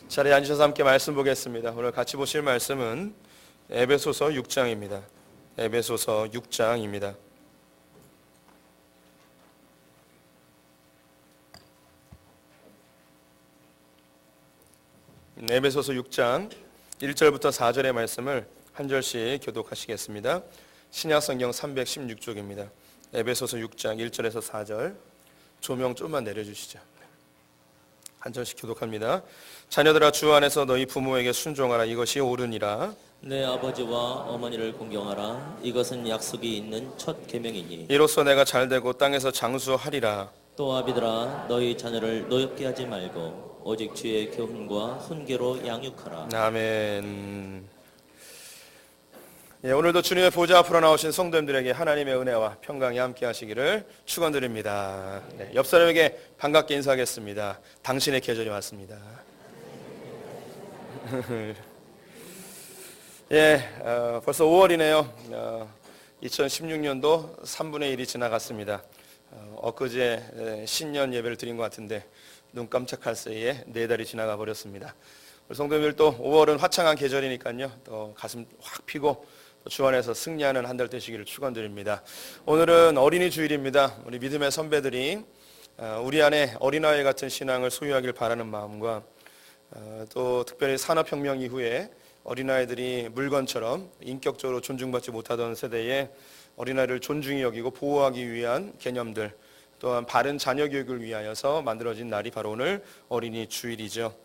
자리에 앉으셔서 함께 말씀 보겠습니다. 오늘 같이 보실 말씀은 에베소서 6장입니다. 에베소서 6장입니다. 에베소서 6장 1절부터 4절의 말씀을 한 절씩 교독하시겠습니다. 신약성경 316쪽입니다. 에베소서 6장 1절에서 4절. 조명 좀만 내려주시죠. 한 절씩 교독합니다. 자녀들아, 주 안에서 너희 부모에게 순종하라. 이것이 옳으니라. 내 아버지와 어머니를 공경하라. 이것은 약속이 있는 첫 계명이니. 이로써 내가 잘되고 땅에서 장수하리라. 또 아비들아, 너희 자녀를 노엽게 하지 말고 오직 주의 교훈과 훈계로 양육하라. 아멘. 오늘도 주님의 보좌 앞으로 나오신 성도님들에게 하나님의 은혜와 평강이 함께 하시기를 축원드립니다. 옆 사람에게 반갑게 인사하겠습니다. 당신의 계절이 왔습니다. 벌써 5월이네요. 2016년도 3분의 1이 지나갔습니다. 엊그제 신년 예배를 드린 것 같은데 눈 깜짝할 사이에 4달이 지나가 버렸습니다. 우리 성도님들 또 5월은 화창한 계절이니까요. 또 가슴 확 피고 주 안에서 승리하는 한 달 되시기를 축원드립니다. 오늘은 어린이 주일입니다. 우리 믿음의 선배들이 우리 안에 어린아이 같은 신앙을 소유하길 바라는 마음과 또 특별히 산업혁명 이후에 어린아이들이 물건처럼 인격적으로 존중받지 못하던 세대에 어린아이를 존중히 여기고 보호하기 위한 개념들, 또한 바른 자녀 교육을 위하여서 만들어진 날이 바로 오늘 어린이 주일이죠.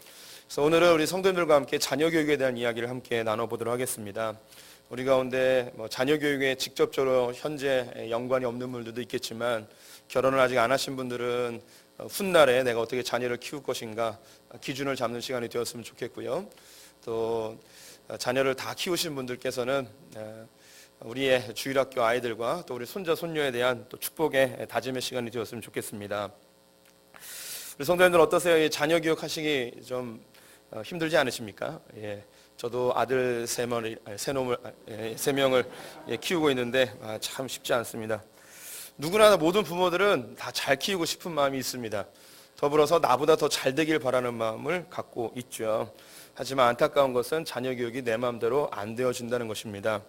그래서 오늘은 우리 성도님들과 함께 자녀 교육에 대한 이야기를 함께 나눠보도록 하겠습니다. 우리 가운데 자녀 교육에 직접적으로 현재 연관이 없는 분들도 있겠지만 결혼을 아직 안 하신 분들은 훗날에 내가 어떻게 자녀를 키울 것인가 기준을 잡는 시간이 되었으면 좋겠고요. 또 자녀를 다 키우신 분들께서는 우리의 주일학교 아이들과 또 우리 손자 손녀에 대한 또 축복의 다짐의 시간이 되었으면 좋겠습니다. 우리 성도님들 어떠세요? 자녀 교육하시기 좀 힘들지 않으십니까? 저도 아들 3명을 키우고 있는데 참 쉽지 않습니다. 누구나 모든 부모들은 다 잘 키우고 싶은 마음이 있습니다. 더불어서 나보다 더 잘 되길 바라는 마음을 갖고 있죠. 하지만 안타까운 것은 자녀 교육이 내 마음대로 안 되어진다는 것입니다.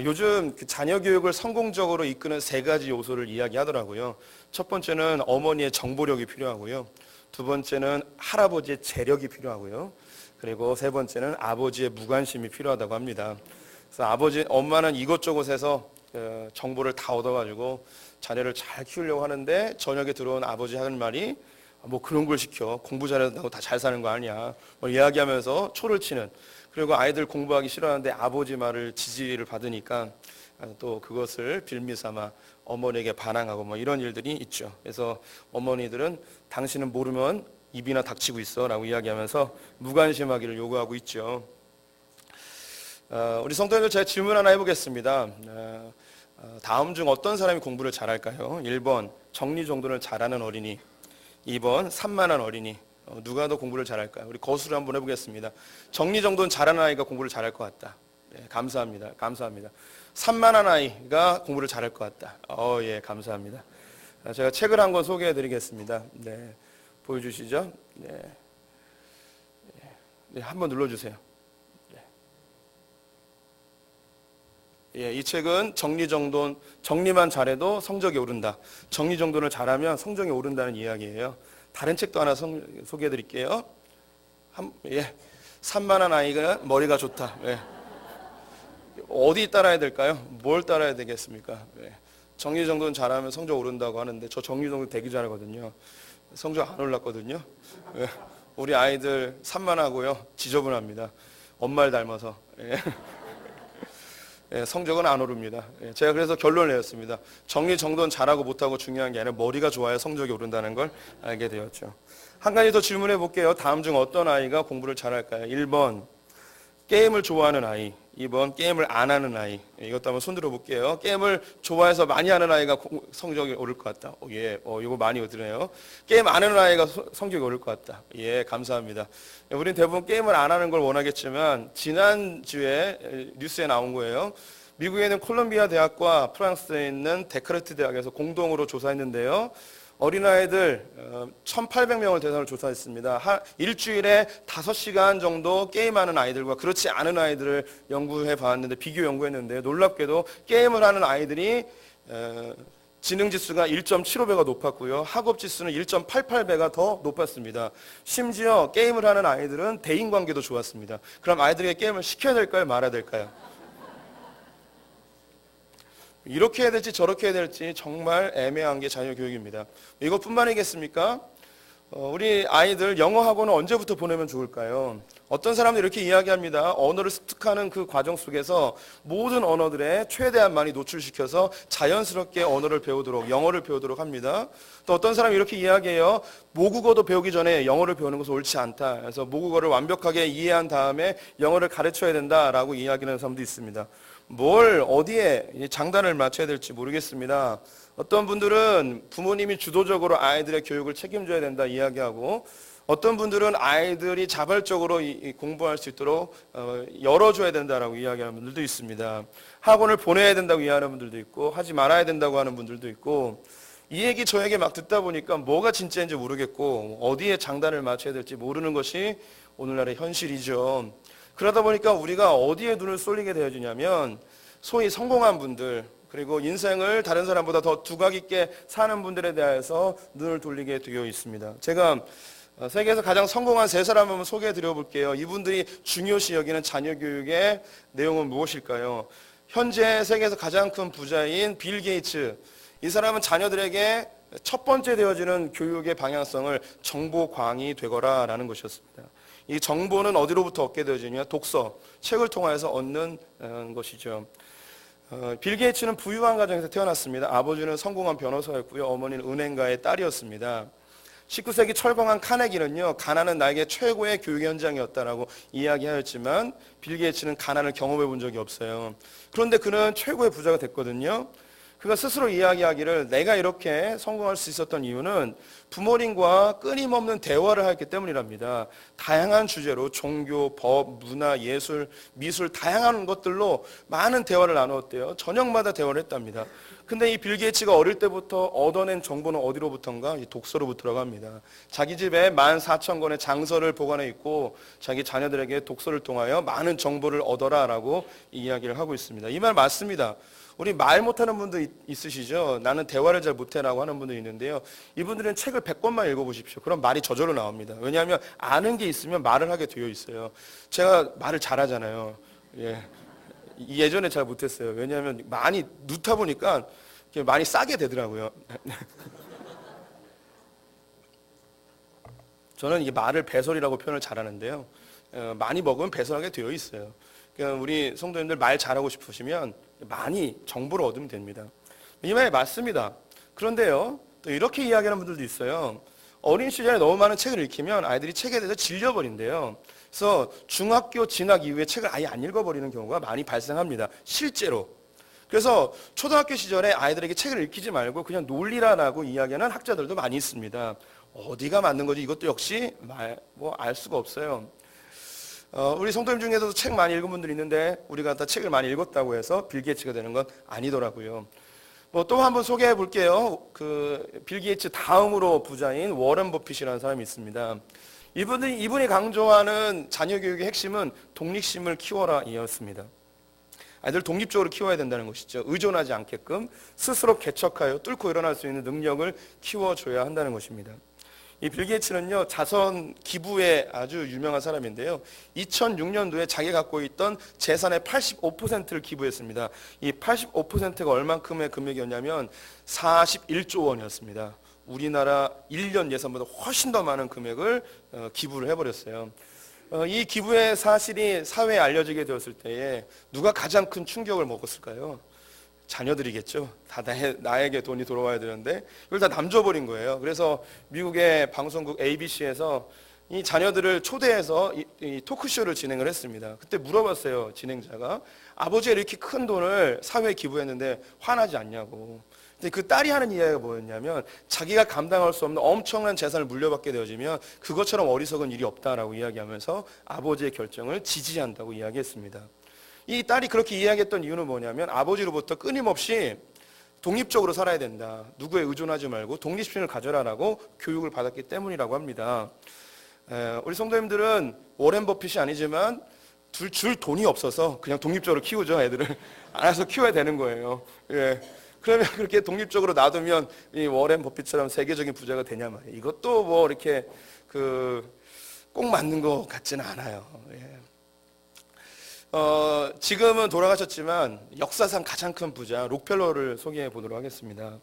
요즘 자녀 교육을 성공적으로 이끄는 3가지 요소를 이야기하더라고요. 첫 번째는 어머니의 정보력이 필요하고요. 두 번째는 할아버지의 재력이 필요하고요. 그리고 세 번째는 아버지의 무관심이 필요하다고 합니다. 그래서 엄마는 이곳저곳에서 정보를 다 얻어가지고 자녀를 잘 키우려고 하는데 저녁에 들어온 아버지 하는 말이 뭐 그런 걸 시켜, 공부 잘한다고 다 잘 사는 거 아니야, 뭐 이야기하면서 초를 치는, 그리고 아이들 공부하기 싫어하는데 아버지 말을 지지를 받으니까 또 그것을 빌미삼아 어머니에게 반항하고 뭐 이런 일들이 있죠. 그래서 어머니들은 당신은 모르면 입이나 닥치고 있어 라고 이야기하면서 무관심하기를 요구하고 있죠. 우리 성도님들, 제가 질문 하나 해보겠습니다. 다음 중 어떤 사람이 공부를 잘할까요? 1번 정리정돈을 잘하는 어린이, 2번 산만한 어린이. 누가 더 공부를 잘할까요? 우리 거수를 한번 해보겠습니다. 정리정돈 잘하는 아이가 공부를 잘할 것 같다. 감사합니다. 산만한 아이가 공부를 잘할 것 같다. 예, 감사합니다. 제가 책을 한 권 소개해드리겠습니다. 보여주시죠? 한번 눌러주세요. 이 책은 정리만 잘해도 성적이 오른다. 정리정돈을 잘하면 성적이 오른다는 이야기예요. 다른 책도 하나 소개해드릴게요. 산만한 아이가 머리가 좋다. 어디 따라야 될까요? 뭘 따라야 되겠습니까? 정리정돈 잘하면 성적 오른다고 하는데 저 정리정돈 되게 잘하거든요. 성적 안 올랐거든요. 우리 아이들 산만하고요, 지저분합니다. 엄마를 닮아서. 성적은 안 오릅니다. 제가 그래서 결론을 내렸습니다. 정리정돈 잘하고 못하고 중요한 게 아니라 머리가 좋아야 성적이 오른다는 걸 알게 되었죠. 한 가지 더 질문해 볼게요. 다음 중 어떤 아이가 공부를 잘할까요? 1번 게임을 좋아하는 아이, 2번 게임을 안 하는 아이. 이것도 한번 손들어 볼게요. 게임을 좋아해서 많이 하는 아이가 성적이 오를 것 같다. 이거 많이 들으네요. 게임 안 하는 아이가 성적이 오를 것 같다. 감사합니다. 우리는 대부분 게임을 안 하는 걸 원하겠지만 지난주에 뉴스에 나온 거예요. 미국에 있는 콜롬비아 대학과 프랑스에 있는 데카르트 대학에서 공동으로 조사했는데요. 어린아이들 1,800명을 대상으로 조사했습니다. 일주일에 5시간 정도 게임하는 아이들과 그렇지 않은 아이들을 연구해 봤는데, 비교 연구했는데, 놀랍게도 게임을 하는 아이들이 지능지수가 1.75배가 높았고요. 학업지수는 1.88배가 더 높았습니다. 심지어 게임을 하는 아이들은 대인관계도 좋았습니다. 그럼 아이들에게 게임을 시켜야 될까요? 말아야 될까요? 이렇게 해야 될지 저렇게 해야 될지 정말 애매한 게 자녀교육입니다. 이것뿐만이겠습니까? 우리 아이들 영어 학원은 언제부터 보내면 좋을까요? 어떤 사람들이 이렇게 이야기합니다. 언어를 습득하는 그 과정 속에서 모든 언어들에 최대한 많이 노출시켜서 자연스럽게 언어를 배우도록, 영어를 배우도록 합니다. 또 어떤 사람이 이렇게 이야기해요. 모국어도 배우기 전에 영어를 배우는 것은 옳지 않다. 그래서 모국어를 완벽하게 이해한 다음에 영어를 가르쳐야 된다라고 이야기하는 사람도 있습니다. 뭘 어디에 장단을 맞춰야 될지 모르겠습니다. 어떤 분들은 부모님이 주도적으로 아이들의 교육을 책임져야 된다 이야기하고, 어떤 분들은 아이들이 자발적으로 공부할 수 있도록 열어줘야 된다라고 이야기하는 분들도 있습니다. 학원을 보내야 된다고 이야기하는 분들도 있고, 하지 말아야 된다고 하는 분들도 있고, 이 얘기 저 얘기 막 듣다 보니까 뭐가 진짜인지 모르겠고 어디에 장단을 맞춰야 될지 모르는 것이 오늘날의 현실이죠. 그러다 보니까 우리가 어디에 눈을 쏠리게 되어지냐면, 소위 성공한 분들, 그리고 인생을 다른 사람보다 더 두각 있게 사는 분들에 대해서 눈을 돌리게 되어 있습니다. 제가 세계에서 가장 성공한 3사람 한번 소개해 드려 볼게요. 이분들이 중요시 여기는 자녀 교육의 내용은 무엇일까요? 현재 세계에서 가장 큰 부자인 빌 게이츠. 이 사람은 자녀들에게 첫 번째 되어지는 교육의 방향성을 정보광이 되거라라는 것이었습니다. 이 정보는 어디로부터 얻게 되어지냐? 독서, 책을 통해서 얻는 것이죠. 빌 게이츠는 부유한 가정에서 태어났습니다. 아버지는 성공한 변호사였고요. 어머니는 은행가의 딸이었습니다. 19세기 철공한 카네기는요, 가난은 나에게 최고의 교육 현장이었다라고 이야기하였지만 빌 게이츠는 가난을 경험해 본 적이 없어요. 그런데 그는 최고의 부자가 됐거든요. 그가 스스로 이야기하기를, 내가 이렇게 성공할 수 있었던 이유는 부모님과 끊임없는 대화를 했기 때문이랍니다. 다양한 주제로 종교, 법, 문화, 예술, 미술 다양한 것들로 많은 대화를 나누었대요. 저녁마다 대화를 했답니다. 근데 이 빌 게이츠가 어릴 때부터 얻어낸 정보는 어디로부터인가? 이 독서로부터라고 합니다. 자기 집에 14,000권의 장서를 보관해 있고 자기 자녀들에게 독서를 통하여 많은 정보를 얻어라라고 이야기를 하고 있습니다. 이 말 맞습니다. 우리 말 못하는 분들 있으시죠? 나는 대화를 잘 못해라고 하는 분들이 있는데요. 이분들은 책을 100권만 읽어보십시오. 그럼 말이 저절로 나옵니다. 왜냐하면 아는 게 있으면 말을 하게 되어 있어요. 제가 말을 잘하잖아요. 예전에 잘 못했어요. 왜냐하면 많이 넣다 보니까 많이 싸게 되더라고요. 저는 이게 말을 배설이라고 표현을 잘하는데요. 많이 먹으면 배설하게 되어 있어요. 그러니까 우리 성도님들 말 잘하고 싶으시면 많이 정보를 얻으면 됩니다. 이 말이 맞습니다. 그런데요, 또 이렇게 이야기하는 분들도 있어요. 어린 시절에 너무 많은 책을 읽히면 아이들이 책에 대해서 질려버린대요. 그래서 중학교 진학 이후에 책을 아예 안 읽어버리는 경우가 많이 발생합니다. 실제로. 그래서 초등학교 시절에 아이들에게 책을 읽히지 말고 그냥 놀리라라고 이야기하는 학자들도 많이 있습니다. 어디가 맞는 거지? 이것도 역시 알 수가 없어요. 우리 성도님 중에서도 책 많이 읽은 분들이 있는데 우리가 다 책을 많이 읽었다고 해서 빌 게이츠가 되는 건 아니더라고요. 또 한번 소개해 볼게요. 빌 게이츠 다음으로 부자인 워런 버핏이라는 사람이 있습니다. 이분이 강조하는 자녀 교육의 핵심은 독립심을 키워라 이었습니다. 아이들 독립적으로 키워야 된다는 것이죠. 의존하지 않게끔 스스로 개척하여 뚫고 일어날 수 있는 능력을 키워줘야 한다는 것입니다. 이 빌 게이츠는요, 자선 기부에 아주 유명한 사람인데요. 2006년도에 자기가 갖고 있던 재산의 85%를 기부했습니다. 이 85%가 얼만큼의 금액이었냐면 41조 원이었습니다. 우리나라 1년 예산보다 훨씬 더 많은 금액을 기부를 해버렸어요. 이 기부의 사실이 사회에 알려지게 되었을 때에 누가 가장 큰 충격을 먹었을까요? 자녀들이겠죠. 다 나에게 돈이 돌아와야 되는데 이걸 다 남줘버린 거예요. 그래서 미국의 방송국 ABC에서 이 자녀들을 초대해서 이 토크쇼를 진행을 했습니다. 그때 물어봤어요. 진행자가. 아버지가 이렇게 큰 돈을 사회에 기부했는데 화나지 않냐고. 근데 그 딸이 하는 이야기가 뭐였냐면, 자기가 감당할 수 없는 엄청난 재산을 물려받게 되어지면 그것처럼 어리석은 일이 없다라고 이야기하면서 아버지의 결정을 지지한다고 이야기했습니다. 이 딸이 그렇게 이야기했던 이유는 뭐냐면, 아버지로부터 끊임없이 독립적으로 살아야 된다. 누구에 의존하지 말고 독립심을 가져라라고 교육을 받았기 때문이라고 합니다. 우리 성도님들은 워렌 버핏이 아니지만 줄 돈이 없어서 그냥 독립적으로 키우죠. 애들을 알아서 키워야 되는 거예요. 예. 그러면 그렇게 독립적으로 놔두면 이 워렌 버핏처럼 세계적인 부자가 되냐 말이에요. 이것도 뭐 이렇게 꼭 맞는 것 같지는 않아요. 예. 지금은 돌아가셨지만 역사상 가장 큰 부자 록펠러를 소개해 보도록 하겠습니다.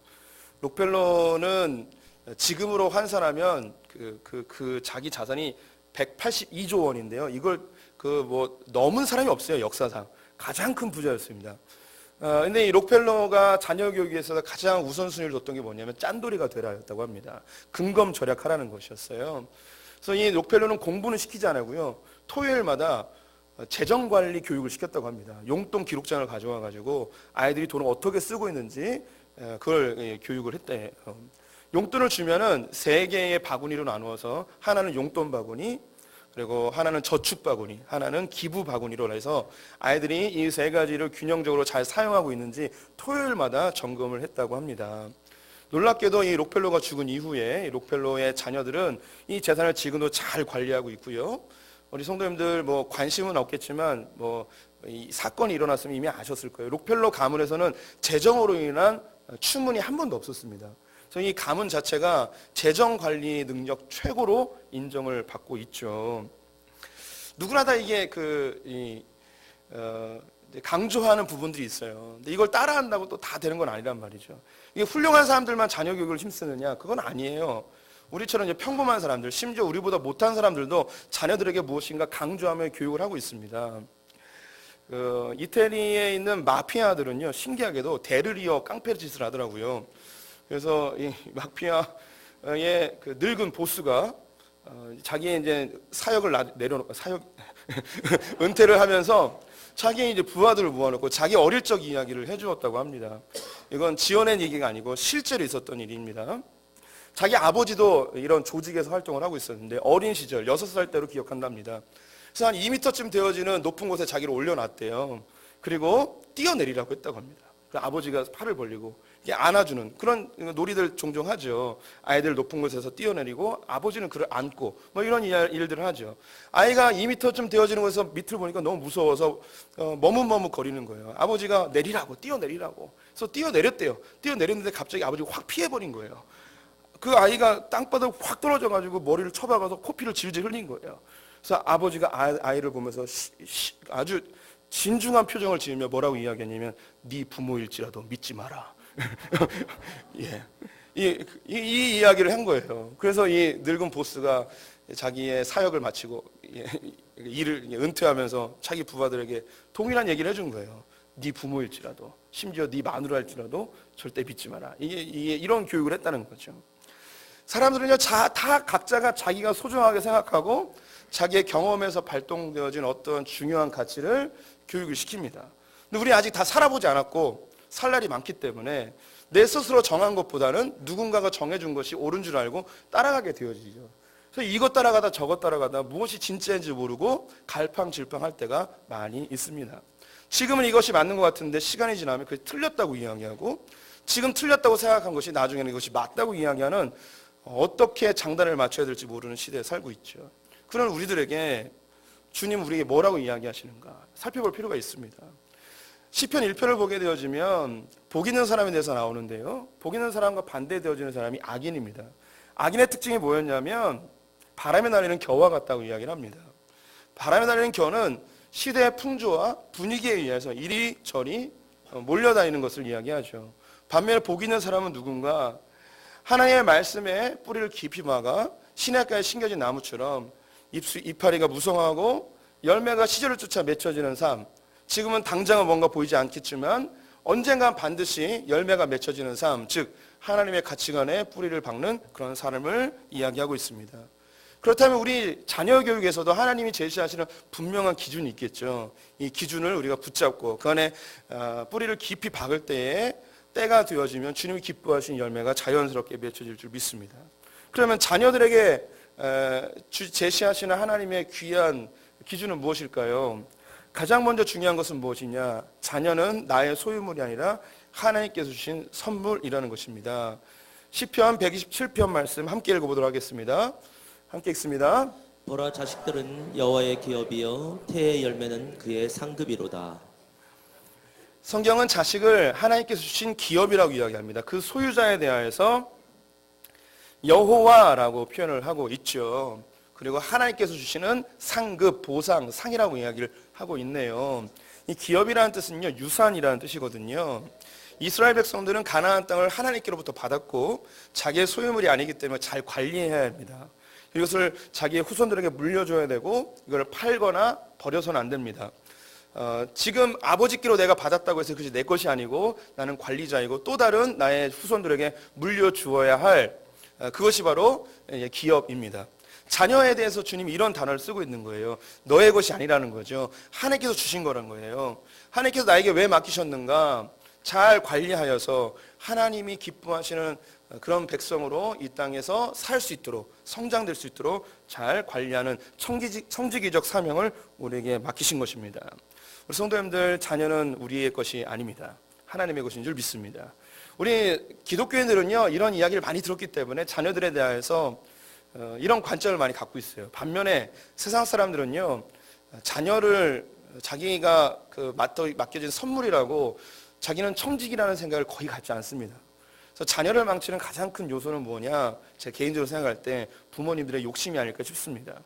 록펠러는 지금으로 환산하면 그 자기 자산이 182조 원인데요. 이걸 넘은 사람이 없어요. 역사상 가장 큰 부자였습니다. 근데 이 록펠러가 자녀 교육에 있어서 가장 우선순위를 뒀던 게 뭐냐면 짠돌이가 되라였다고 합니다. 근검절약하라는 것이었어요. 그래서 이 록펠러는 공부는 시키지 않았고요. 토요일마다 재정관리 교육을 시켰다고 합니다. 용돈 기록장을 가져와 가지고 아이들이 돈을 어떻게 쓰고 있는지 그걸 교육을 했대. 용돈을 주면은 3개의 바구니로 나누어서 하나는 용돈 바구니, 그리고 하나는 저축 바구니, 하나는 기부 바구니로 해서 아이들이 이 3가지를 균형적으로 잘 사용하고 있는지 토요일마다 점검을 했다고 합니다. 놀랍게도 이 록펠러가 죽은 이후에 이 록펠러의 자녀들은 이 재산을 지금도 잘 관리하고 있고요. 우리 성도님들 뭐 관심은 없겠지만 이 사건이 일어났으면 이미 아셨을 거예요. 록펠러 가문에서는 재정으로 인한 추문이 한 번도 없었습니다. 그래서 이 가문 자체가 재정 관리 능력 최고로 인정을 받고 있죠. 누구나 다 이게 강조하는 부분들이 있어요. 근데 이걸 따라한다고 또 다 되는 건 아니란 말이죠. 이게 훌륭한 사람들만 자녀 교육을 힘쓰느냐? 그건 아니에요. 우리처럼 이제 평범한 사람들, 심지어 우리보다 못한 사람들도 자녀들에게 무엇인가 강조하며 교육을 하고 있습니다. 이태리에 있는 마피아들은요, 신기하게도 대를 이어 깡패 짓을 하더라고요. 그래서 이 마피아의 늙은 보스가 자기의 이제 사역을 내려놓고 은퇴를 하면서 자기의 이제 부하들을 모아놓고 자기 어릴 적 이야기를 해주었다고 합니다. 이건 지어낸 얘기가 아니고 실제로 있었던 일입니다. 자기 아버지도 이런 조직에서 활동을 하고 있었는데 어린 시절 6살 때로 기억한답니다. 그래서 한 2m쯤 되어지는 높은 곳에 자기를 올려놨대요. 그리고 뛰어내리라고 했다고 합니다. 아버지가 팔을 벌리고 이게 안아주는 그런 놀이들 종종 하죠. 아이들 높은 곳에서 뛰어내리고 아버지는 그를 안고 뭐 이런 일들을 하죠. 아이가 2m쯤 되어지는 곳에서 밑을 보니까 너무 무서워서 머뭇머뭇 거리는 거예요. 아버지가 내리라고, 뛰어내리라고. 그래서 뛰어내렸대요. 뛰어내렸는데 갑자기 아버지가 확 피해버린 거예요. 그 아이가 땅바닥 확 떨어져가지고 머리를 쳐박아서 코피를 질질 흘린 거예요. 그래서 아버지가 아이를 보면서 아주 진중한 표정을 지으며 뭐라고 이야기했냐면 네 부모일지라도 믿지 마라. 예. 이 이야기를 한 거예요. 그래서 이 늙은 보스가 자기의 사역을 마치고 일을 은퇴하면서 자기 부하들에게 동일한 얘기를 해준 거예요. 네 부모일지라도 심지어 네 마누라일지라도 절대 믿지 마라. 이게 이런 교육을 했다는 거죠. 사람들은요 다 각자가 자기가 소중하게 생각하고 자기의 경험에서 발동되어진 어떤 중요한 가치를 교육을 시킵니다. 근데 우리 아직 다 살아보지 않았고 살 날이 많기 때문에 내 스스로 정한 것보다는 누군가가 정해준 것이 옳은 줄 알고 따라가게 되어지죠. 그래서 이것 따라가다 저것 따라가다 무엇이 진짜인지 모르고 갈팡질팡할 때가 많이 있습니다. 지금은 이것이 맞는 것 같은데 시간이 지나면 그게 틀렸다고 이야기하고 지금 틀렸다고 생각한 것이 나중에는 이것이 맞다고 이야기하는 어떻게 장단을 맞춰야 될지 모르는 시대에 살고 있죠. 그런 우리들에게 주님 우리에게 뭐라고 이야기하시는가 살펴볼 필요가 있습니다. 시편 1편을 보게 되어지면 복 있는 사람에 대해서 나오는데요. 복 있는 사람과 반대되어지는 사람이 악인입니다. 악인의 특징이 뭐였냐면 바람에 날리는 겨와 같다고 이야기를 합니다. 바람에 날리는 겨는 시대의 풍조와 분위기에 의해서 이리저리 몰려다니는 것을 이야기하죠. 반면에 복 있는 사람은 누군가 하나님의 말씀에 뿌리를 깊이 박아 시냇가에 심겨진 나무처럼 이파리가 무성하고 열매가 시절을 쫓아 맺혀지는 삶. 지금은 당장은 뭔가 보이지 않겠지만 언젠간 반드시 열매가 맺혀지는 삶, 즉 하나님의 가치관에 뿌리를 박는 그런 삶을 이야기하고 있습니다. 그렇다면 우리 자녀 교육에서도 하나님이 제시하시는 분명한 기준이 있겠죠. 이 기준을 우리가 붙잡고 그 안에 뿌리를 깊이 박을 때에 때가 되어지면 주님이 기뻐하신 열매가 자연스럽게 맺혀질 줄 믿습니다. 그러면 자녀들에게 제시하시는 하나님의 귀한 기준은 무엇일까요? 가장 먼저 중요한 것은 무엇이냐? 자녀는 나의 소유물이 아니라 하나님께서 주신 선물이라는 것입니다. 시편 127편 말씀 함께 읽어보도록 하겠습니다. 함께 읽습니다. 보라, 자식들은 여호와의 기업이요 태의 열매는 그의 상급이로다. 성경은 자식을 하나님께서 주신 기업이라고 이야기합니다. 그 소유자에 대하여서 여호와라고 표현을 하고 있죠. 그리고 하나님께서 주시는 상급, 보상, 상이라고 이야기를 하고 있네요. 이 기업이라는 뜻은요, 유산이라는 뜻이거든요. 이스라엘 백성들은 가나안 땅을 하나님께로부터 받았고 자기의 소유물이 아니기 때문에 잘 관리해야 합니다. 이것을 자기의 후손들에게 물려줘야 되고 이걸 팔거나 버려서는 안 됩니다. 지금 아버지께로 내가 받았다고 해서 그것이 내 것이 아니고 나는 관리자이고 또 다른 나의 후손들에게 물려주어야 할 그것이 바로 기업입니다. 자녀에 대해서 주님이 이런 단어를 쓰고 있는 거예요. 너의 것이 아니라는 거죠. 하나님께서 주신 거란 거예요. 하나님께서 나에게 왜 맡기셨는가? 잘 관리하여서 하나님이 기뻐하시는 그런 백성으로 이 땅에서 살 수 있도록, 성장될 수 있도록 잘 관리하는 청지기적 사명을 우리에게 맡기신 것입니다. 우리 성도님들, 자녀는 우리의 것이 아닙니다. 하나님의 것인 줄 믿습니다. 우리 기독교인들은요, 이런 이야기를 많이 들었기 때문에 자녀들에 대해서 이런 관점을 많이 갖고 있어요. 반면에 세상 사람들은요, 자녀를 자기가 맡겨진 선물이라고 자기는 청직이라는 생각을 거의 갖지 않습니다. 그래서 자녀를 망치는 가장 큰 요소는 뭐냐? 제 개인적으로 생각할 때 부모님들의 욕심이 아닐까 싶습니다.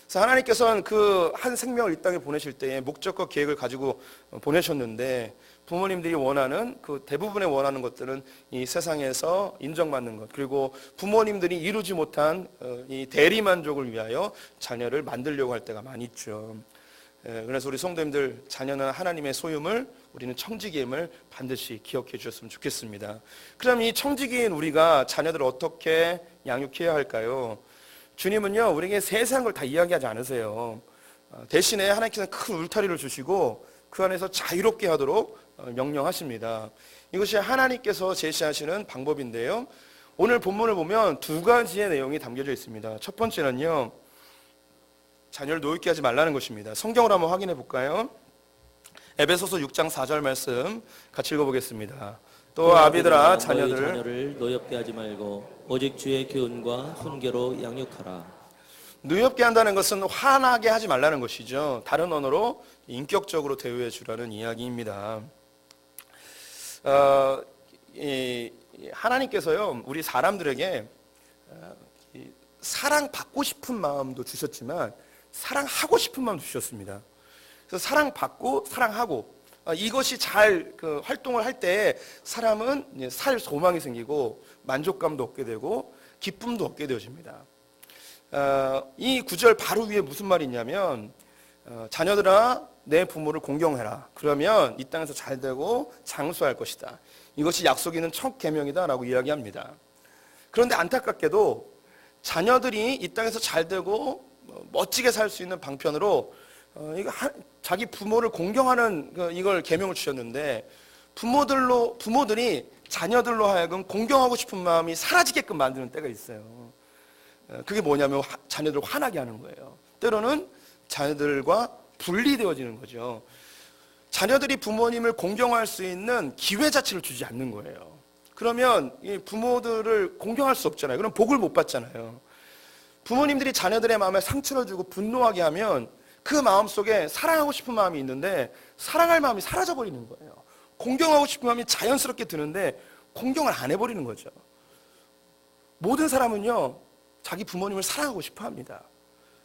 그래서 하나님께서는 그 한 생명을 이 땅에 보내실 때에 목적과 계획을 가지고 보내셨는데 부모님들이 원하는 그 대부분의 원하는 것들은 이 세상에서 인정받는 것, 그리고 부모님들이 이루지 못한 이 대리만족을 위하여 자녀를 만들려고 할 때가 많이 있죠. 그래서 우리 성도님들, 자녀는 하나님의 소유물, 우리는 청지기임을 반드시 기억해 주셨으면 좋겠습니다. 그럼 이 청지기인 우리가 자녀들을 어떻게 양육해야 할까요? 주님은요, 우리에게 세세한 걸 다 이야기하지 않으세요. 대신에 하나님께서는 큰 울타리를 주시고 그 안에서 자유롭게 하도록 명령하십니다. 이것이 하나님께서 제시하시는 방법인데요. 오늘 본문을 보면 두 가지의 내용이 담겨져 있습니다. 첫 번째는요, 자녀를 노엽게 하지 말라는 것입니다. 성경으로 한번 확인해 볼까요? 에베소서 6장 4절 말씀 같이 읽어보겠습니다. 또 아비들아, 자녀를 노엽게 하지 말고 오직 주의 교훈과 훈계로 양육하라. 노엽게 한다는 것은 화나게 하지 말라는 것이죠. 다른 언어로 인격적으로 대우해 주라는 이야기입니다. 하나님께서요, 우리 사람들에게 사랑받고 싶은 마음도 주셨지만 사랑하고 싶은 마음도 주셨습니다. 그래서 사랑받고 사랑하고 이것이 잘 활동을 할 때 사람은 살 소망이 생기고 만족감도 얻게 되고 기쁨도 얻게 되어집니다. 이 구절 바로 위에 무슨 말이 있냐면 자녀들아, 내 부모를 공경해라. 그러면 이 땅에서 잘 되고 장수할 것이다. 이것이 약속 있는 첫 계명이다 라고 이야기합니다. 그런데 안타깝게도 자녀들이 이 땅에서 잘 되고 멋지게 살 수 있는 방편으로 자기 부모를 공경하는 이걸 계명을 주셨는데 부모들이 자녀들로 하여금 공경하고 싶은 마음이 사라지게끔 만드는 때가 있어요. 그게 뭐냐면 자녀들을 화나게 하는 거예요. 때로는 자녀들과 분리되어지는 거죠. 자녀들이 부모님을 공경할 수 있는 기회 자체를 주지 않는 거예요. 그러면 이 부모들을 공경할 수 없잖아요. 그럼 복을 못 받잖아요. 부모님들이 자녀들의 마음에 상처를 주고 분노하게 하면 그 마음 속에 사랑하고 싶은 마음이 있는데 사랑할 마음이 사라져버리는 거예요. 공경하고 싶은 마음이 자연스럽게 드는데 공경을 안 해버리는 거죠. 모든 사람은요, 자기 부모님을 사랑하고 싶어 합니다.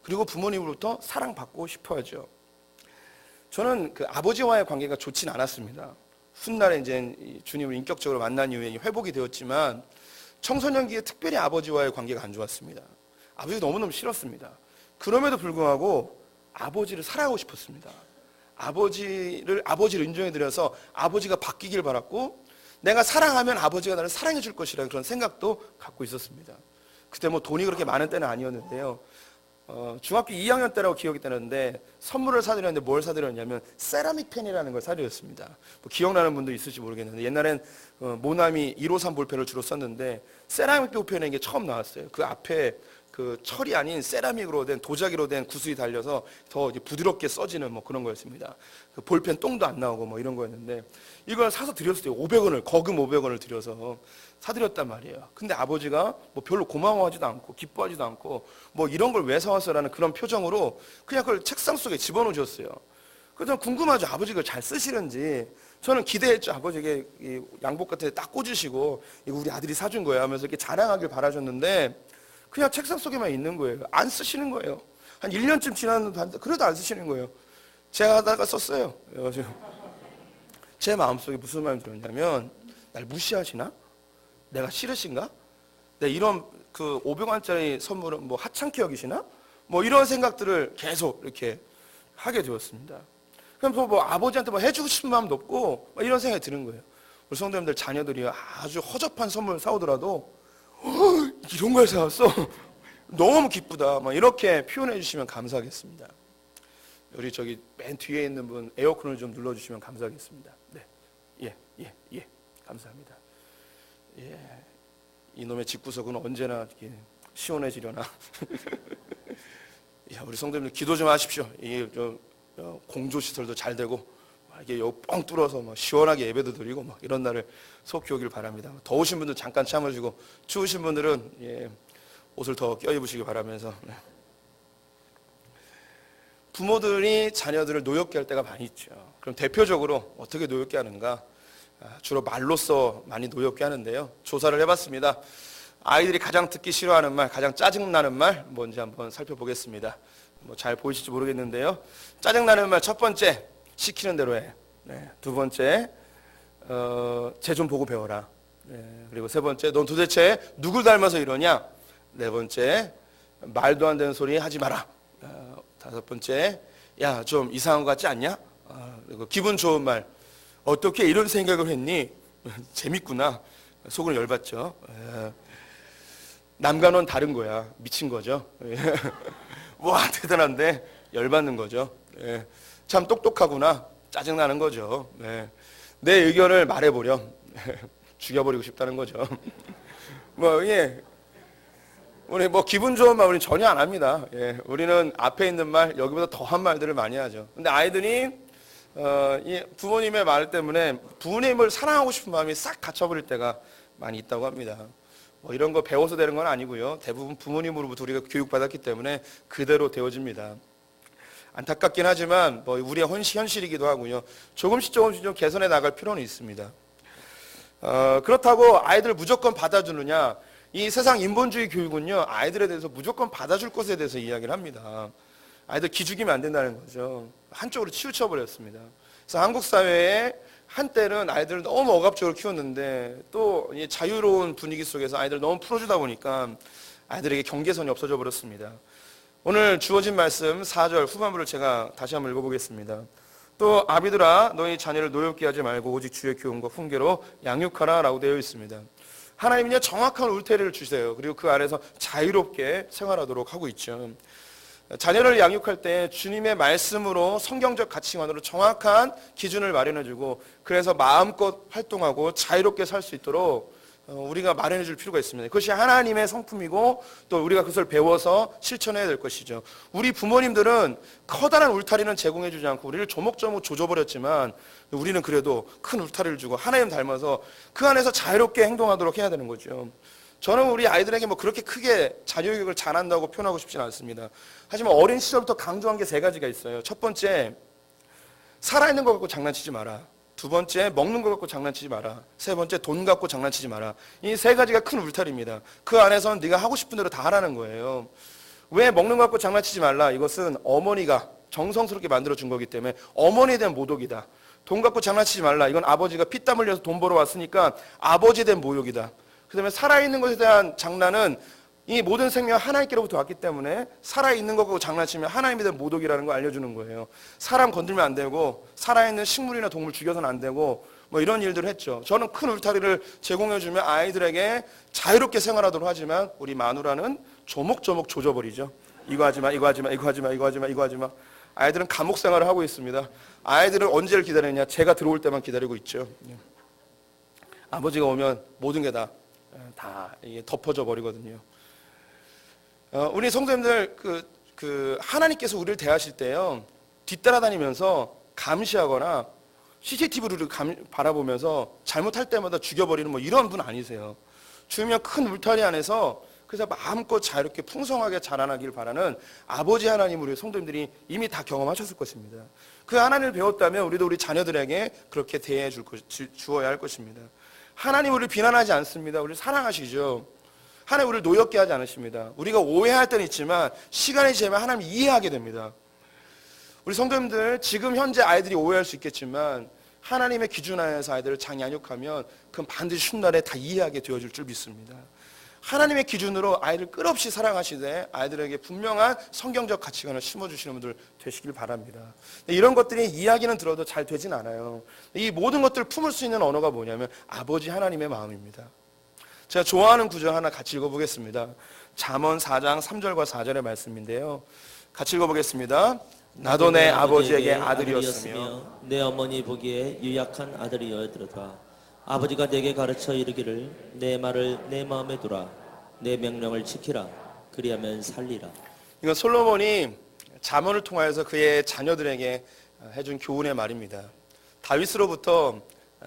그리고 부모님으로부터 사랑받고 싶어 하죠. 저는 그 아버지와의 관계가 좋진 않았습니다. 훗날에 이제 주님을 인격적으로 만난 이후에 회복이 되었지만 청소년기에 특별히 아버지와의 관계가 안 좋았습니다. 아버지가 너무너무 싫었습니다. 그럼에도 불구하고 아버지를 사랑하고 싶었습니다. 아버지를 인정해드려서 아버지가 바뀌길 바랐고 내가 사랑하면 아버지가 나를 사랑해 줄 것이라 그런 생각도 갖고 있었습니다. 그때 뭐 돈이 그렇게 많은 때는 아니었는데요. 중학교 2학년 때라고 기억이 되는데 선물을 사드렸는데 뭘 사드렸냐면 세라믹 펜이라는 걸 사드렸습니다. 뭐 기억나는 분도 있을지 모르겠는데 옛날엔 모나미 153 볼펜을 주로 썼는데 세라믹 볼펜이 게 처음 나왔어요. 그 앞에 그 철이 아닌 세라믹으로 된 도자기로 된 구슬이 달려서 더 이제 부드럽게 써지는 뭐 그런 거였습니다. 그 볼펜 똥도 안 나오고 뭐 이런 거였는데 이걸 사서 드렸을 때 500원을 거금 500원을 들여서 사드렸단 말이에요. 근데 아버지가 뭐 별로 고마워하지도 않고 기뻐하지도 않고 뭐 이런 걸 왜 사왔어라는 그런 표정으로 그냥 그걸 책상 속에 집어넣으셨어요. 그래서 궁금하죠. 아버지가 그걸 잘 쓰시는지. 저는 기대했죠. 아버지에게 이 양복 같은 데 딱 꽂으시고 이거 우리 아들이 사준 거야 하면서 이렇게 자랑하길 바라셨는데 그냥 책상 속에만 있는 거예요. 안 쓰시는 거예요. 한 1년쯤 지났는데 그래도 안 쓰시는 거예요. 제가 하다가 썼어요. 그래가지고 제 마음속에 무슨 마음이 들었냐면 날 무시하시나? 내가 싫으신가? 내가 이런 그 500원짜리 선물은 뭐 하찮게 여기시나? 뭐 이런 생각들을 계속 이렇게 하게 되었습니다. 그럼 뭐 아버지한테 뭐 해주고 싶은 마음도 없고 이런 생각이 드는 거예요. 우리 성도님들 자녀들이 아주 허접한 선물 사오더라도 이런 걸 사왔어? 너무 기쁘다. 막 이렇게 표현해 주시면 감사하겠습니다. 우리 저기 맨 뒤에 있는 분 에어컨을 좀 눌러주시면 감사하겠습니다. 네, 예, 감사합니다. 예, 이놈의 집구석은 언제나 이렇게 시원해지려나. 야, 우리 성도님들 기도 좀 하십시오. 이게 공조 시설도 잘 되고 이게 뻥 뚫어서 막 시원하게 예배도 드리고 막 이런 날을 속히 오길 바랍니다. 더우신 분들 잠깐 참으시고 추우신 분들은 옷을 더 껴입으시기 바라면서 부모들이 자녀들을 노엽게 할 때가 많이 있죠. 그럼 대표적으로 어떻게 노엽게 하는가? 주로 말로써 많이 노엽게 하는데요. 조사를 해봤습니다. 아이들이 가장 듣기 싫어하는 말, 가장 짜증나는 말 뭔지 한번 살펴보겠습니다. 뭐 잘 보이실지 모르겠는데요. 짜증나는 말 첫 번째, 시키는 대로 해. 네, 두 번째, 쟤 좀 보고 배워라. 네, 그리고 세 번째, 넌 도대체 누굴 닮아서 이러냐? 네 번째, 말도 안 되는 소리 하지 마라. 다섯 번째, 야, 좀 이상한 것 같지 않냐? 그리고 기분 좋은 말, 어떻게 이런 생각을 했니? 재밌구나. 속으로 열받죠. 남과는 다른 거야. 미친 거죠. 와, 대단한데 열받는 거죠. 참 똑똑하구나. 짜증나는 거죠. 내 의견을 말해보렴. 죽여버리고 싶다는 거죠. 우리 기분 좋은 말 우리는 전혀 안 합니다. 우리는 앞에 있는 말, 여기보다 더한 말들을 많이 하죠. 근데 아이들이 이 부모님의 말 때문에 부모님을 사랑하고 싶은 마음이 싹 갇혀버릴 때가 많이 있다고 합니다. 이런 거 배워서 되는 건 아니고요. 대부분 부모님으로부터 우리가 교육받았기 때문에 그대로 되어집니다. 안타깝긴 하지만 우리의 현실이기도 하고요. 조금씩 좀 개선해 나갈 필요는 있습니다. 그렇다고 아이들을 무조건 받아주느냐? 이 세상 인본주의 교육은요, 아이들에 대해서 무조건 받아줄 것에 대해서 이야기를 합니다. 아이들 기죽이면 안 된다는 거죠. 한쪽으로 치우쳐 버렸습니다. 그래서 한국 사회에 한때는 아이들을 너무 억압적으로 키웠는데 또 자유로운 분위기 속에서 아이들을 너무 풀어주다 보니까 아이들에게 경계선이 없어져 버렸습니다. 오늘 주어진 말씀 4절 후반부를 제가 다시 한번 읽어보겠습니다. 또 아비들아 너희 자녀를 노엽게 하지 말고 오직 주의 교훈과 훈계로 양육하라 라고 되어 있습니다. 하나님은요 정확한 울타리를 주세요. 그리고 그 안에서 자유롭게 생활하도록 하고 있죠. 자녀를 양육할 때 주님의 말씀으로 성경적 가치관으로 정확한 기준을 마련해주고 그래서 마음껏 활동하고 자유롭게 살 수 있도록 우리가 마련해 줄 필요가 있습니다. 그것이 하나님의 성품이고 또 우리가 그것을 배워서 실천해야 될 것이죠. 우리 부모님들은 커다란 울타리는 제공해 주지 않고 우리를 조목조목 조져버렸지만 우리는 그래도 큰 울타리를 주고 하나님 닮아서 그 안에서 자유롭게 행동하도록 해야 되는 거죠. 저는 우리 아이들에게 그렇게 크게 자유교육을 잘한다고 표현하고 싶지는 않습니다. 하지만 어린 시절부터 강조한 게 3가지가 있어요. 첫 번째, 살아있는 거 갖고 장난치지 마라. 두 번째, 먹는 거 갖고 장난치지 마라. 세 번째, 돈 갖고 장난치지 마라. 이 3가지가 큰 울타리입니다. 그 안에서는 네가 하고 싶은 대로 다 하라는 거예요. 왜 먹는 거 갖고 장난치지 말라? 이것은 어머니가 정성스럽게 만들어준 거기 때문에 어머니에 대한 모독이다. 돈 갖고 장난치지 말라. 이건 아버지가 피땀 흘려서 돈 벌어 왔으니까 아버지에 대한 모욕이다. 그 다음에 살아있는 것에 대한 장난은 이 모든 생명 하나님께로부터 왔기 때문에 살아있는 것하고 장난치면 하나님에 대한 모독이라는 걸 알려주는 거예요. 사람 건들면 안 되고 살아있는 식물이나 동물 죽여서는 안 되고 이런 일들을 했죠. 저는 큰 울타리를 제공해주면 아이들에게 자유롭게 생활하도록 하지만 우리 마누라는 조목조목 조져버리죠. 이거 하지 마, 이거 하지 마, 이거 하지 마, 이거 하지 마, 이거 하지 마. 아이들은 감옥 생활을 하고 있습니다. 아이들은 언제를 기다리냐? 제가 들어올 때만 기다리고 있죠. 아버지가 오면 모든 게 다 이게 덮어져 버리거든요. 우리 성도님들 하나님께서 우리를 대하실 때요, 뒤따라다니면서 감시하거나 CCTV를 바라보면서 잘못할 때마다 죽여버리는 뭐 이런 분 아니세요. 주님의 큰 울타리 안에서 그래서 마음껏 자유롭게 풍성하게 자라나길 바라는 아버지 하나님, 우리 성도님들이 이미 다 경험하셨을 것입니다. 그 하나님을 배웠다면 우리도 우리 자녀들에게 그렇게 대해 주어야 할 것입니다. 하나님 우리를 비난하지 않습니다. 우리를 사랑하시죠. 하나님 우리를 노엽게 하지 않으십니다. 우리가 오해할 때는 있지만 시간이 지나면 하나님 이해하게 됩니다. 우리 성도님들, 지금 현재 아이들이 오해할 수 있겠지만 하나님의 기준 안에서 아이들을 잘 양육하면 그건 반드시 훗날에 다 이해하게 되어질 줄 믿습니다. 하나님의 기준으로 아이를 끝없이 사랑하시되 아이들에게 분명한 성경적 가치관을 심어주시는 분들 되시길 바랍니다. 이런 것들이 이야기는 들어도 잘 되진 않아요. 이 모든 것들을 품을 수 있는 언어가 뭐냐면 아버지 하나님의 마음입니다. 제가 좋아하는 구절 하나 같이 읽어보겠습니다. 잠언 4장 3절과 4절의 말씀인데요, 같이 읽어보겠습니다. 나도 내 아버지에게 아들이었으며 내 어머니 보기에 유약한 아들이었더라. 아버지가 내게 가르쳐 이르기를 내 말을 내 마음에 두라. 내 명령을 지키라. 그리하면 살리라. 이건 솔로몬이 잠언을 통하여서 그의 자녀들에게 해준 교훈의 말입니다. 다윗으로부터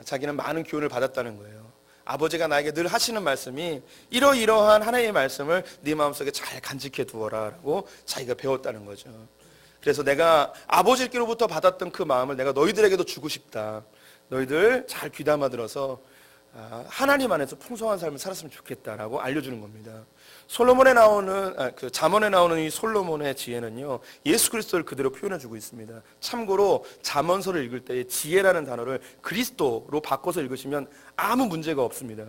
자기는 많은 교훈을 받았다는 거예요. 아버지가 나에게 늘 하시는 말씀이 이러이러한 하나님의 말씀을 네 마음속에 잘 간직해 두어라 라고 자기가 배웠다는 거죠. 그래서 내가 아버지께로부터 받았던 그 마음을 내가 너희들에게도 주고 싶다. 너희들 잘 귀담아 들어서 하나님 안에서 풍성한 삶을 살았으면 좋겠다라고 알려주는 겁니다. 잠언에 나오는 이 솔로몬의 지혜는요, 예수 그리스도를 그대로 표현해주고 있습니다. 참고로 잠언서를 읽을 때 지혜라는 단어를 그리스도로 바꿔서 읽으시면 아무 문제가 없습니다.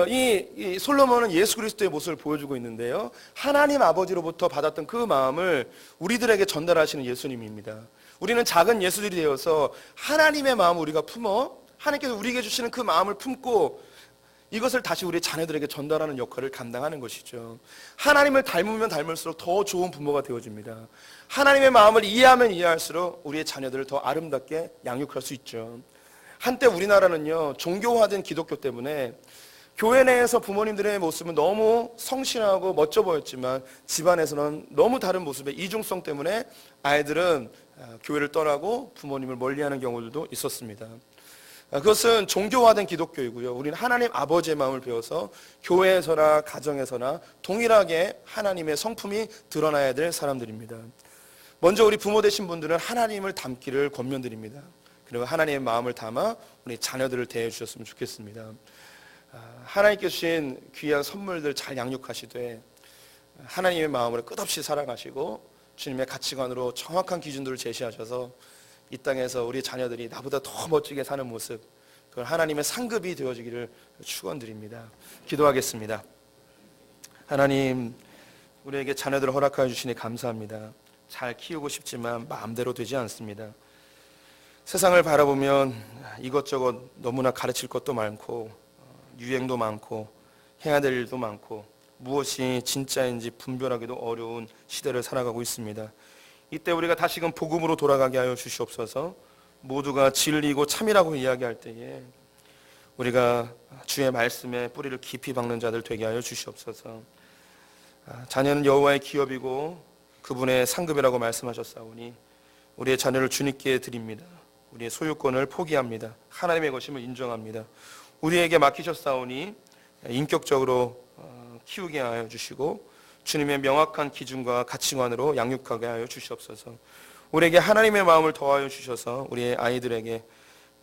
이 솔로몬은 예수 그리스도의 모습을 보여주고 있는데요, 하나님 아버지로부터 받았던 그 마음을 우리들에게 전달하시는 예수님입니다. 우리는 작은 예수들이 되어서 하나님의 마음을 우리가 품어 하나님께서 우리에게 주시는 그 마음을 품고 이것을 다시 우리 자녀들에게 전달하는 역할을 감당하는 것이죠. 하나님을 닮으면 닮을수록 더 좋은 부모가 되어집니다. 하나님의 마음을 이해하면 이해할수록 우리의 자녀들을 더 아름답게 양육할 수 있죠. 한때 우리나라는요, 종교화된 기독교 때문에 교회 내에서 부모님들의 모습은 너무 성실하고 멋져 보였지만 집안에서는 너무 다른 모습의 이중성 때문에 아이들은 교회를 떠나고 부모님을 멀리하는 경우들도 있었습니다. 그것은 종교화된 기독교이고요, 우리는 하나님 아버지의 마음을 배워서 교회에서나 가정에서나 동일하게 하나님의 성품이 드러나야 될 사람들입니다. 먼저 우리 부모 되신 분들은 하나님을 닮기를 권면드립니다. 그리고 하나님의 마음을 담아 우리 자녀들을 대해 주셨으면 좋겠습니다. 하나님께 주신 귀한 선물들 잘 양육하시되 하나님의 마음으로 끝없이 사랑하시고 주님의 가치관으로 정확한 기준들을 제시하셔서 이 땅에서 우리 자녀들이 나보다 더 멋지게 사는 모습, 그건 하나님의 상급이 되어지기를 축원드립니다. 기도하겠습니다. 하나님, 우리에게 자녀들을 허락하여 주시니 감사합니다. 잘 키우고 싶지만 마음대로 되지 않습니다. 세상을 바라보면 이것저것 너무나 가르칠 것도 많고 유행도 많고 해야 될 일도 많고 무엇이 진짜인지 분별하기도 어려운 시대를 살아가고 있습니다. 이때 우리가 다시금 복음으로 돌아가게 하여 주시옵소서. 모두가 진리고 참이라고 이야기할 때에 우리가 주의 말씀에 뿌리를 깊이 박는 자들 되게 하여 주시옵소서. 자녀는 여호와의 기업이고 그분의 상급이라고 말씀하셨사오니 우리의 자녀를 주님께 드립니다. 우리의 소유권을 포기합니다. 하나님의 것임을 인정합니다. 우리에게 맡기셨사오니 인격적으로 키우게 하여 주시고 주님의 명확한 기준과 가치관으로 양육하게 하여 주시옵소서. 우리에게 하나님의 마음을 더하여 주셔서 우리의 아이들에게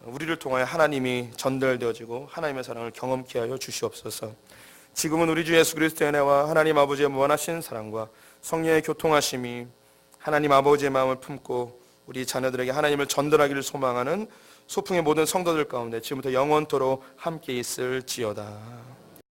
우리를 통하여 하나님이 전달되어지고 하나님의 사랑을 경험케 하여 주시옵소서. 지금은 우리 주 예수 그리스도의 은혜와 하나님 아버지의 무한하신 사랑과 성령의 교통하심이 하나님 아버지의 마음을 품고 우리 자녀들에게 하나님을 전달하기를 소망하는 소풍의 모든 성도들 가운데 지금부터 영원토록 함께 있을지어다.